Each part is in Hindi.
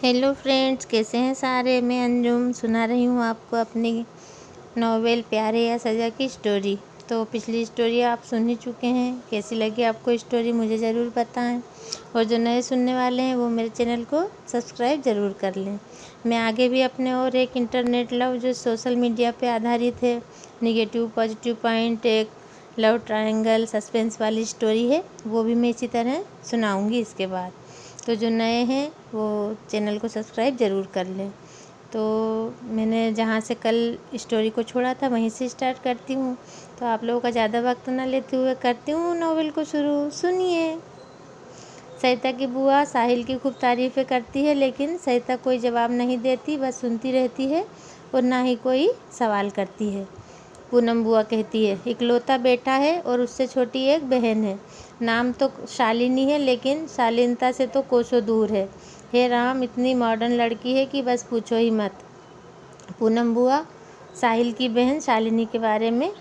हेलो फ्रेंड्स, कैसे हैं सारे। मैं अंजुम सुना रही हूँ आपको अपनी नॉवेल प्यारे या सज़ा की स्टोरी। तो पिछली स्टोरी आप सुन ही चुके हैं। कैसी लगी आपको स्टोरी मुझे ज़रूर बताएं, और जो नए सुनने वाले हैं वो मेरे चैनल को सब्सक्राइब ज़रूर कर लें। मैं आगे भी अपने और एक इंटरनेट लव जो सोशल मीडिया पे आधारित है, निगेटिव पॉजिटिव पॉइंट, एक लव ट्रायंगल सस्पेंस वाली स्टोरी है, वो भी मैं इसी तरह सुनाऊँगी इसके बाद। तो जो नए हैं वो चैनल को सब्सक्राइब ज़रूर कर लें। तो मैंने जहाँ से कल स्टोरी को छोड़ा था वहीं से स्टार्ट करती हूँ। तो आप लोगों का ज़्यादा वक्त ना लेते हुए करती हूँ नॉवेल को शुरू। सुनिए। सरिता की बुआ साहिल की खूब तारीफ़ें करती है, लेकिन सरिता कोई जवाब नहीं देती, बस सुनती रहती है और ना ही कोई सवाल करती है। पूनम बुआ कहती है, इकलौता बेटा है और उससे छोटी एक बहन है। नाम तो शालिनी है, लेकिन शालीनता से तो कोसों दूर है। हे राम, इतनी मॉडर्न लड़की है कि बस पूछो ही मत। पूनम बुआ साहिल की बहन शालिनी के बारे में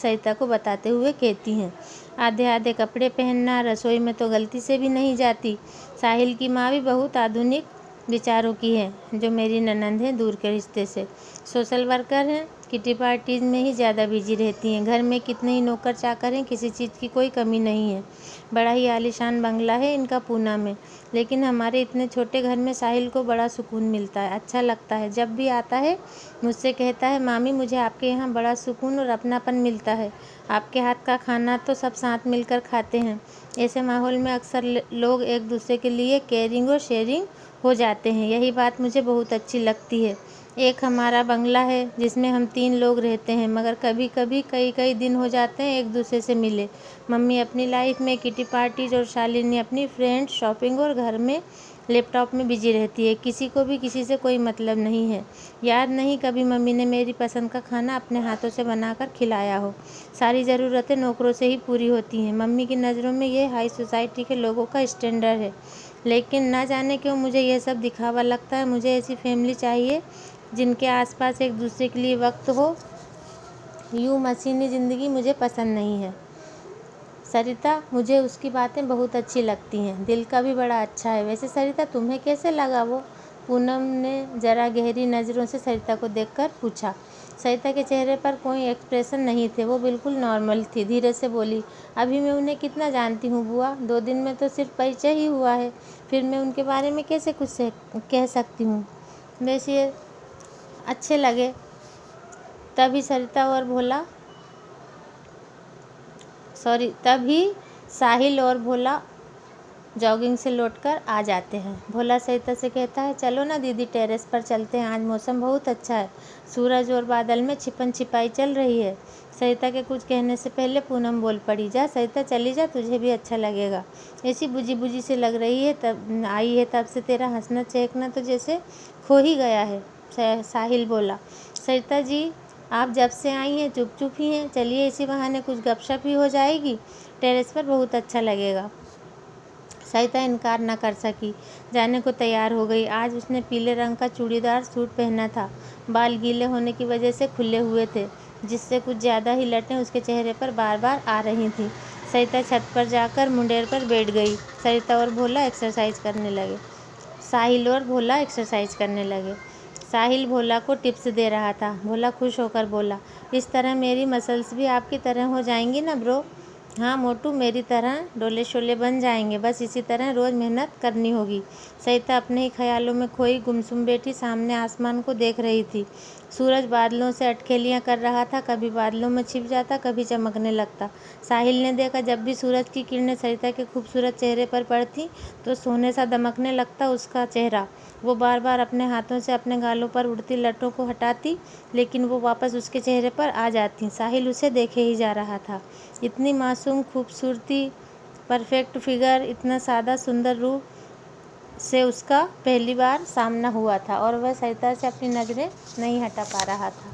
सरिता को बताते हुए कहती हैं, आधे आधे कपड़े पहनना, रसोई में तो गलती से भी नहीं जाती। साहिल की माँ भी बहुत आधुनिक विचारों की है, जो मेरी ननंद है दूर के रिश्ते से। सोशल वर्कर हैं, किटी पार्टीज में ही ज़्यादा बिजी रहती हैं। घर में कितने ही नौकर चाकर हैं, किसी चीज़ की कोई कमी नहीं है। बड़ा ही आलीशान बंगला है इनका पूना में, लेकिन हमारे इतने छोटे घर में साहिल को बड़ा सुकून मिलता है, अच्छा लगता है। जब भी आता है मुझसे कहता है, मामी मुझे आपके यहाँ बड़ा सुकून और अपनापन मिलता है। आपके हाथ का खाना तो सब साथ मिलकर खाते हैं। ऐसे माहौल में अक्सर लोग एक दूसरे के लिए केयरिंग और शेयरिंग हो जाते हैं। यही बात मुझे बहुत अच्छी लगती है। एक हमारा बंगला है जिसमें हम 3 लोग रहते हैं, मगर कभी कभी कई कई दिन हो जाते हैं एक दूसरे से मिले। मम्मी अपनी लाइफ में किटी पार्टीज और शालिनी अपनी फ्रेंड्स, शॉपिंग और घर में लैपटॉप में बिजी रहती है। किसी को भी किसी से कोई मतलब नहीं है। याद नहीं कभी मम्मी ने मेरी पसंद का खाना अपने हाथों से बनाकर खिलाया हो। सारी ज़रूरतें नौकरों से ही पूरी होती हैं। मम्मी की नज़रों में ये हाई सोसाइटी के लोगों का स्टैंडर्ड है, लेकिन ना जाने क्यों मुझे यह सब दिखावा लगता है। मुझे ऐसी फैमिली चाहिए जिनके आसपास एक दूसरे के लिए वक्त हो। यूँ मशीनी ज़िंदगी मुझे पसंद नहीं है। सरिता, मुझे उसकी बातें बहुत अच्छी लगती हैं, दिल का भी बड़ा अच्छा है। वैसे सरिता, तुम्हें कैसे लगा वो? पूनम ने ज़रा गहरी नज़रों से सरिता को देखकर पूछा। सरिता के चेहरे पर कोई एक्सप्रेशन नहीं थे, वो बिल्कुल नॉर्मल थी। धीरे से बोली, अभी मैं उन्हें कितना जानती हूँ बुआ, 2 दिन में तो सिर्फ परिचय ही हुआ है, फिर मैं उनके बारे में कैसे कुछ कह सकती हूँ। वैसे अच्छे लगे। तभी साहिल और भोला जॉगिंग से लौटकर आ जाते हैं। भोला सरिता से कहता है, चलो ना दीदी, टेरेस पर चलते हैं, आज मौसम बहुत अच्छा है, सूरज और बादल में छिपन छिपाई चल रही है। सरिता के कुछ कहने से पहले पूनम बोल पड़ी, जा सरिता, चली जा, तुझे भी अच्छा लगेगा। ऐसी बुझी बुझी से लग रही है, तब से तेरा हंसना चहकना तो जैसे खो ही गया है। साहिल बोला, सरिता जी आप जब से आई हैं चुप चुप ही हैं, चलिए इसी बहाने कुछ गपशप ही हो जाएगी, टेरेस पर बहुत अच्छा लगेगा। सरिता इनकार न कर सकी, जाने को तैयार हो गई। आज उसने पीले रंग का चूड़ीदार सूट पहना था। बाल गीले होने की वजह से खुले हुए थे, जिससे कुछ ज़्यादा ही लटें उसके चेहरे पर बार बार आ रही थीं। सरिता छत पर जाकर मुंडेर पर बैठ गई। साहिल और भोला एक्सरसाइज करने लगे। साहिल भोला को टिप्स दे रहा था। भोला खुश होकर बोला, इस तरह मेरी मसल्स भी आपकी तरह हो जाएंगी ना ब्रो। हाँ मोटू, मेरी तरह डोले शोले बन जाएंगे, बस इसी तरह रोज़ मेहनत करनी होगी। सरिता अपने ही ख्यालों में खोई गुमसुम बैठी सामने आसमान को देख रही थी। सूरज बादलों से अटखेलियाँ कर रहा था, कभी बादलों में छिप जाता, कभी चमकने लगता। साहिल ने देखा, जब भी सूरज की किरणें सरिता के खूबसूरत चेहरे पर पड़ती तो सोने सा दमकने लगता उसका चेहरा। वो बार बार अपने हाथों से अपने गालों पर उड़ती लटों को हटाती, लेकिन वो वापस उसके चेहरे पर आ जाती। साहिल उसे देखे ही जा रहा था। इतनी मासूम खूबसूरती, परफेक्ट फिगर, इतना सादा सुंदर रूप से उसका पहली बार सामना हुआ था, और वह सरिता से अपनी नज़रें नहीं हटा पा रहा था।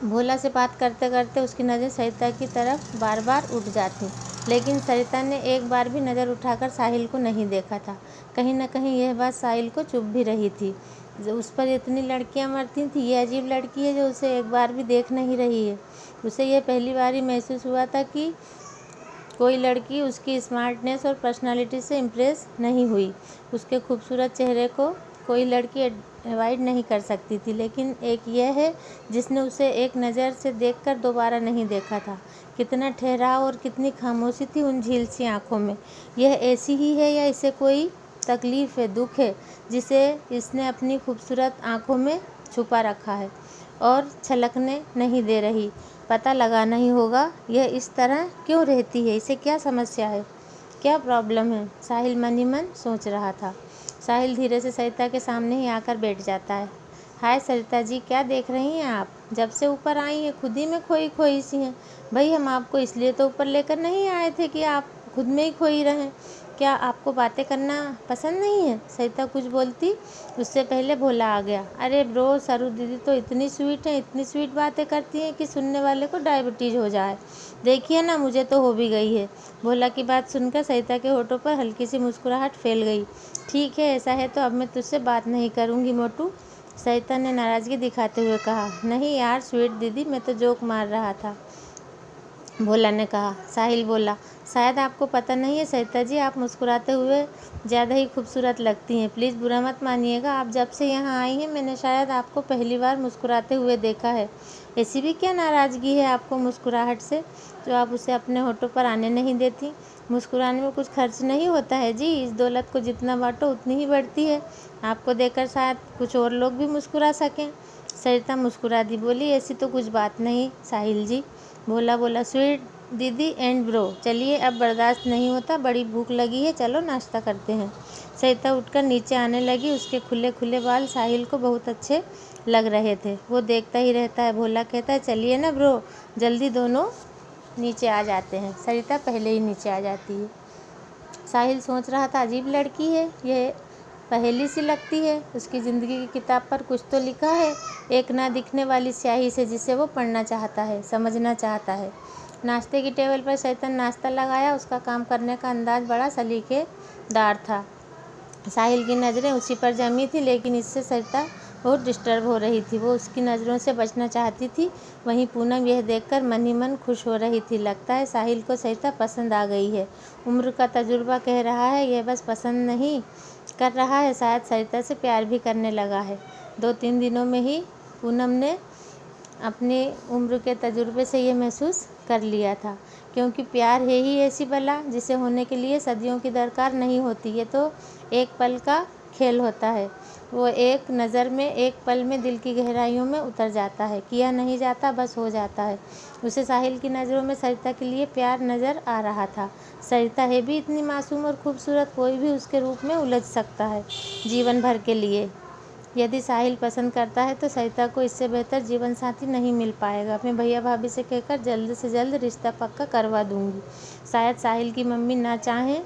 भोला से बात करते करते उसकी नज़र सरिता की तरफ बार बार उठ जाती, लेकिन सरिता ने एक बार भी नज़र उठाकर साहिल को नहीं देखा था। कहीं न कहीं यह बात साहिल को चुभ भी रही थी। उस पर इतनी लड़कियां मरती थी, ये अजीब लड़की है जो उसे एक बार भी देख नहीं रही है। उसे यह पहली बार ही महसूस हुआ था कि कोई लड़की उसकी स्मार्टनेस और पर्सनालिटी से इम्प्रेस नहीं हुई। उसके खूबसूरत चेहरे को कोई लड़की अवॉइड नहीं कर सकती थी, लेकिन एक यह है जिसने उसे एक नज़र से देखकर दोबारा नहीं देखा था। कितना ठहराव और कितनी खामोशी थी उन झील सी आँखों में। यह ऐसी ही है या इसे कोई तकलीफ़ है, दुख है, जिसे इसने अपनी खूबसूरत आँखों में छुपा रखा है और छलकने नहीं दे रही। पता लगाना ही होगा, यह इस तरह क्यों रहती है, इसे क्या समस्या है, क्या प्रॉब्लम है। साहिल मन ही मन सोच रहा था। साहिल धीरे से सरिता के सामने ही आकर बैठ जाता है। हाय सरिता जी, क्या देख रही हैं आप? जब से ऊपर आई हैं खुद ही में खोई खोई सी हैं। भाई हम आपको इसलिए तो ऊपर लेकर नहीं आए थे कि आप खुद में ही खोई रहें। क्या आपको बातें करना पसंद नहीं है? सरिता कुछ बोलती उससे पहले भोला आ गया। अरे ब्रो, सरू दीदी तो इतनी स्वीट हैं, इतनी स्वीट बातें करती हैं कि सुनने वाले को डायबिटीज़ हो जाए। देखिए ना, मुझे तो हो भी गई है। भोला की बात सुनकर सरिता के होठों पर हल्की सी मुस्कुराहट फैल गई। ठीक है, ऐसा है तो अब मैं तुझसे बात नहीं करूँगी मोटू, सरिता ने नाराज़गी दिखाते हुए कहा। नहीं यार स्वीट दीदी, मैं तो जोक मार रहा था, भोला ने कहा। साहिल बोला, शायद आपको पता नहीं है सरिता जी, आप मुस्कुराते हुए ज़्यादा ही खूबसूरत लगती हैं। प्लीज़ बुरा मत मानिएगा, आप जब से यहाँ आई हैं मैंने शायद आपको पहली बार मुस्कुराते हुए देखा है। ऐसी भी क्या नाराज़गी है आपको मुस्कुराहट से, जो आप उसे अपने होठों पर आने नहीं देती? मुस्कुराने में कुछ खर्च नहीं होता है जी, इस दौलत को जितना बांटो उतनी ही बढ़ती है। आपको देखकर शायद कुछ और लोग भी मुस्कुरा सकें। सरिता मुस्कुरा दी, बोली ऐसी तो कुछ बात नहीं साहिल जी। भोला बोला, स्वीट दीदी एंड ब्रो, चलिए अब बर्दाश्त नहीं होता, बड़ी भूख लगी है, चलो नाश्ता करते हैं। सरिता उठकर नीचे आने लगी। उसके खुले खुले बाल साहिल को बहुत अच्छे लग रहे थे। वो देखता ही रहता है। भोला कहता है, चलिए ना ब्रो, जल्दी दोनों नीचे आ जाते हैं। सरिता पहले ही नीचे आ जाती है। साहिल सोच रहा था, अजीब लड़की है, यह पहेली सी लगती है। उसकी ज़िंदगी की किताब पर कुछ तो लिखा है, एक ना दिखने वाली स्याही से, जिसे वो पढ़ना चाहता है, समझना चाहता है। नाश्ते की टेबल पर सरिता नाश्ता लगाया। उसका काम करने का अंदाज बड़ा सलीकेदार था। साहिल की नज़रें उसी पर जमी थी, लेकिन इससे सरिता बहुत डिस्टर्ब हो रही थी। वो उसकी नज़रों से बचना चाहती थी। वहीं पूनम यह देखकर मन ही मन खुश हो रही थी। लगता है साहिल को सरिता पसंद आ गई है। उम्र का तजुर्बा कह रहा है, यह बस पसंद नहीं कर रहा है, शायद सरिता से प्यार भी करने लगा है। 2-3 दिनों में ही पूनम ने अपनी उम्र के तजुर्बे से ये महसूस कर लिया था, क्योंकि प्यार है ही ऐसी बला जिसे होने के लिए सदियों की दरकार नहीं होती। ये तो एक पल का खेल होता है। वो एक नज़र में, एक पल में दिल की गहराइयों में उतर जाता है। किया नहीं जाता, बस हो जाता है। उसे साहिल की नज़रों में सरिता के लिए प्यार नज़र आ रहा था। सरिता है भी इतनी मासूम और खूबसूरत, कोई भी उसके रूप में उलझ सकता है जीवन भर के लिए। यदि साहिल पसंद करता है तो सरिता को इससे बेहतर जीवन साथी नहीं मिल पाएगा। मैं भैया भाभी से कहकर जल्द से जल्द रिश्ता पक्का करवा दूंगी। शायद साहिल की मम्मी ना चाहें,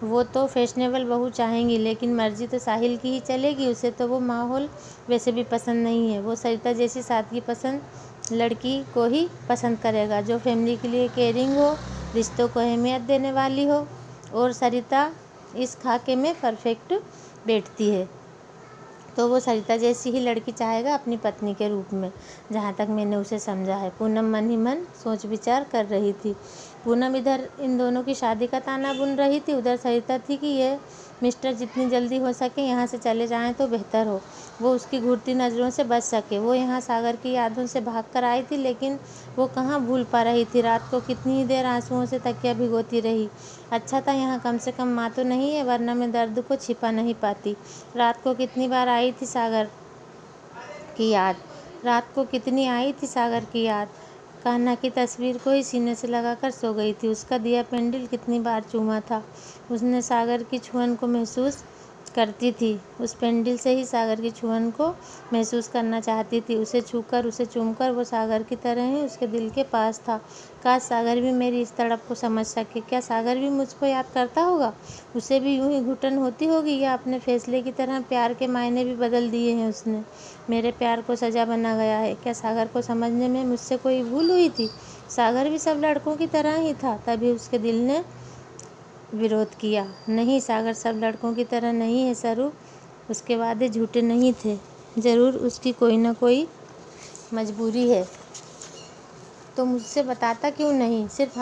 वो तो फैशनेबल बहू चाहेंगी, लेकिन मर्जी तो साहिल की ही चलेगी। उसे तो वो माहौल वैसे भी पसंद नहीं है। वो सरिता जैसी सादगी पसंद लड़की को ही पसंद करेगा, जो फैमिली के लिए केयरिंग हो, रिश्तों को अहमियत देने वाली हो। और सरिता इस खाके में परफेक्ट बैठती है। तो वो सरिता जैसी ही लड़की चाहेगा अपनी पत्नी के रूप में, जहाँ तक मैंने उसे समझा है। पूनम मन ही मन सोच विचार कर रही थी। पूनम इधर इन दोनों की शादी का ताना बुन रही थी, उधर सरिता थी कि ये मिस्टर जितनी जल्दी हो सके यहाँ से चले जाएं तो बेहतर हो, वो उसकी घूरती नज़रों से बच सके। वो यहाँ सागर की यादों से भाग कर आई थी, लेकिन वो कहाँ भूल पा रही थी रात को कितनी ही देर आंसुओं से तकिया भिगोती रही। अच्छा था यहाँ कम से कम माँ तो नहीं है, वरना मैं दर्द को छिपा नहीं पाती। रात को कितनी बार आई थी सागर की याद, रात को कितनी आई थी सागर की याद। कान्हा की तस्वीर को ही सीने से लगाकर सो गई थी। उसका दिया पेंडल कितनी बार चूमा था। उसने सागर की छुअन को महसूस करती थी। उस पेंडल से ही सागर की छुअन को महसूस करना चाहती थी। उसे छूकर, उसे चूमकर वो सागर की तरह ही उसके दिल के पास था। काश सागर भी मेरी इस तड़प को समझ सके। क्या सागर भी मुझको याद करता होगा? उसे भी यूं ही घुटन होती होगी, या अपने फैसले की तरह प्यार के मायने भी बदल दिए हैं उसने? मेरे प्यार को सजा बना गया है। क्या सागर को समझने में मुझसे कोई भूल हुई थी? सागर भी सब लड़कों की तरह ही था, तभी उसके दिल ने विरोध किया। नहीं, सागर सब लड़कों की तरह नहीं है सरू, उसके वादे झूठे नहीं थे। ज़रूर उसकी कोई ना कोई मजबूरी है, तो मुझसे बताता क्यों नहीं? सिर्फ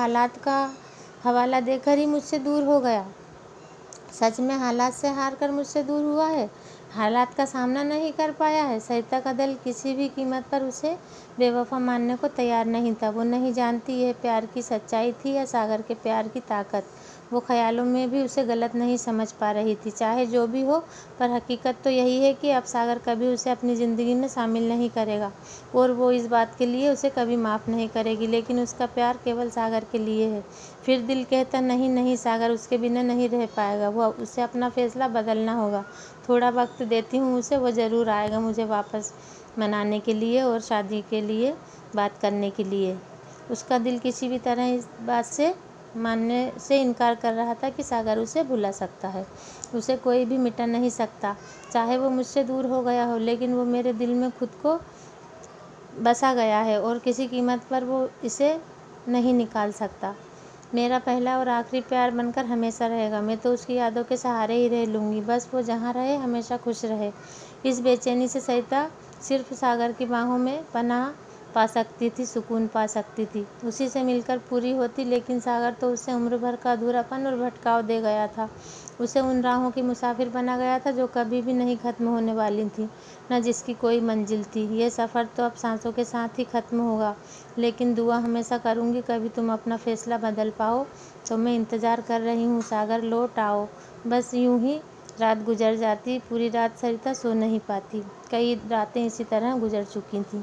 हवाला देकर ही मुझसे दूर हो गया। सच में हालात से हार कर मुझसे दूर हुआ है, हालात का सामना नहीं कर पाया है। सरिता का दिल किसी भी कीमत पर उसे बेवफा मानने को तैयार नहीं था। वो नहीं जानती यह प्यार की सच्चाई थी या सागर के प्यार की ताकत। वो ख्यालों में भी उसे गलत नहीं समझ पा रही थी। चाहे जो भी हो, पर हकीकत तो यही है कि अब सागर कभी उसे अपनी ज़िंदगी में शामिल नहीं करेगा और वो इस बात के लिए उसे कभी माफ़ नहीं करेगी। लेकिन उसका प्यार केवल सागर के लिए है। फिर दिल कहता नहीं नहीं, सागर उसके बिना नहीं रह पाएगा। वो उसे अपना फैसला बदलना होगा। थोड़ा वक्त देती हूँ उसे, वो ज़रूर आएगा मुझे वापस मनाने के लिए और शादी के लिए बात करने के लिए। उसका दिल किसी भी तरह इस बात से मानने से इनकार कर रहा था कि सागर उसे भुला सकता है। उसे कोई भी मिटा नहीं सकता, चाहे वो मुझसे दूर हो गया हो। लेकिन वो मेरे दिल में खुद को बसा गया है और किसी कीमत पर वो इसे नहीं निकाल सकता। मेरा पहला और आखिरी प्यार बनकर हमेशा रहेगा। मैं तो उसकी यादों के सहारे ही रह लूँगी। बस वो जहाँ रहे हमेशा खुश रहे। इस बेचैनी से सरिता सिर्फ सागर की बाहों में पनाह पा सकती थी, सुकून पा सकती थी। उसी से मिलकर पूरी होती। लेकिन सागर तो उसे उम्र भर का अधूरापन और भटकाव दे गया था। उसे उन राहों की मुसाफिर बना गया था जो कभी भी नहीं ख़त्म होने वाली थी, न जिसकी कोई मंजिल थी। ये सफ़र तो अब सांसों के साथ ही ख़त्म होगा, लेकिन दुआ हमेशा करूँगी कभी तुम अपना फ़ैसला बदल पाओ। तो मैं इंतज़ार कर रही हूँ, सागर लौट आओ। बस यूँ ही रात गुजर जाती। पूरी रात सरिता सो नहीं पाती। कई रातें इसी तरह गुजर चुकी थीं।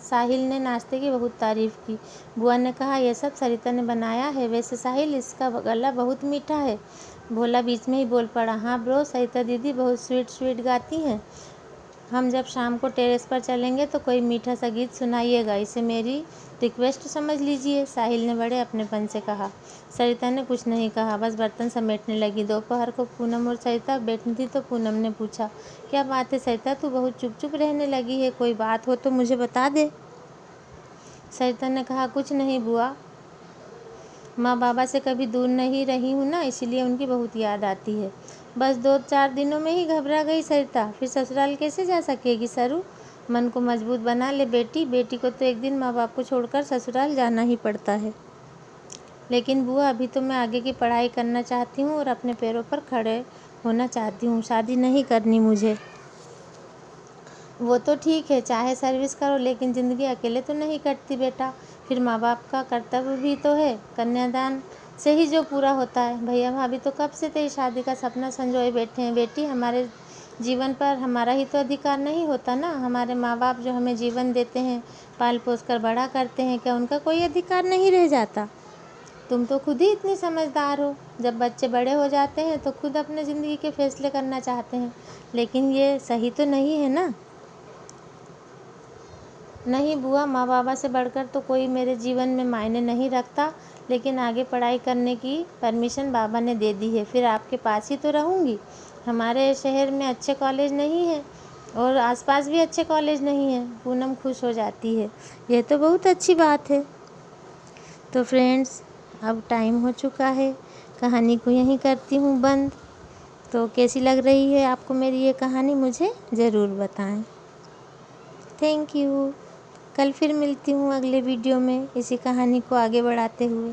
साहिल ने नाश्ते की बहुत तारीफ़ की। बुआ ने कहा, यह सब सरिता ने बनाया है। वैसे साहिल, इसका गला बहुत मीठा है। भोला बीच में ही बोल पड़ा, हाँ ब्रो, सरिता दीदी बहुत स्वीट गाती हैं। हम जब शाम को टेरेस पर चलेंगे तो कोई मीठा सा गीत सुनाइएगा, इसे मेरी रिक्वेस्ट समझ लीजिए, साहिल ने बड़े अपनेपन से कहा। सरिता ने कुछ नहीं कहा, बस बर्तन समेटने लगी। दोपहर को पूनम और सरिता बैठी थी तो पूनम ने पूछा, क्या बात है सरिता, तू बहुत चुप रहने लगी है, कोई बात हो तो मुझे बता दे। सरिता ने कहा, कुछ नहीं बुआ, माँ बाबा से कभी दूर नहीं रही हूँ ना, इसलिए उनकी बहुत याद आती है। बस 2-4 दिनों में ही घबरा गई सरिता। फिर ससुराल कैसे जा सकेगी सरू? मन को मजबूत बना ले बेटी। बेटी को तो एक दिन माँ बाप को छोड़कर ससुराल जाना ही पड़ता है। लेकिन बुआ, अभी तो मैं आगे की पढ़ाई करना चाहती हूँ और अपने पैरों पर खड़े होना चाहती हूँ। शादी नहीं करनी मुझे। वो तो ठीक है, चाहे सर्विस करो, लेकिन ज़िंदगी अकेले तो नहीं कटती बेटा। फिर माँ बाप का कर्तव्य भी तो है, कन्यादान से ही जो पूरा होता है। भैया भाभी तो कब से तेरी शादी का सपना संजोए बैठे हैं। बेटी, हमारे जीवन पर हमारा ही तो अधिकार नहीं होता ना। हमारे माँ बाप जो हमें जीवन देते हैं, पाल पोस कर बड़ा करते हैं, क्या उनका कोई अधिकार नहीं रह जाता? तुम तो खुद ही इतनी समझदार हो। जब बच्चे बड़े हो जाते हैं तो खुद अपने ज़िंदगी के फैसले करना चाहते हैं, लेकिन ये सही तो नहीं है ना। नहीं बुआ, माँ बाबा से बढ़कर तो कोई मेरे जीवन में मायने नहीं रखता। लेकिन आगे पढ़ाई करने की परमिशन बाबा ने दे दी है। फिर आपके पास ही तो रहूँगी। हमारे शहर में अच्छे कॉलेज नहीं हैं और आसपास भी अच्छे कॉलेज नहीं हैं। पूनम खुश हो जाती है। यह तो बहुत अच्छी बात है। तो फ्रेंड्स, अब टाइम हो चुका है, कहानी को यहीं करती हूँ बंद। तो कैसी लग रही है आपको मेरी ये कहानी, मुझे ज़रूर बताएं। Thank you. कल फिर मिलती हूँ अगले वीडियो में इसी कहानी को आगे बढ़ाते हुए।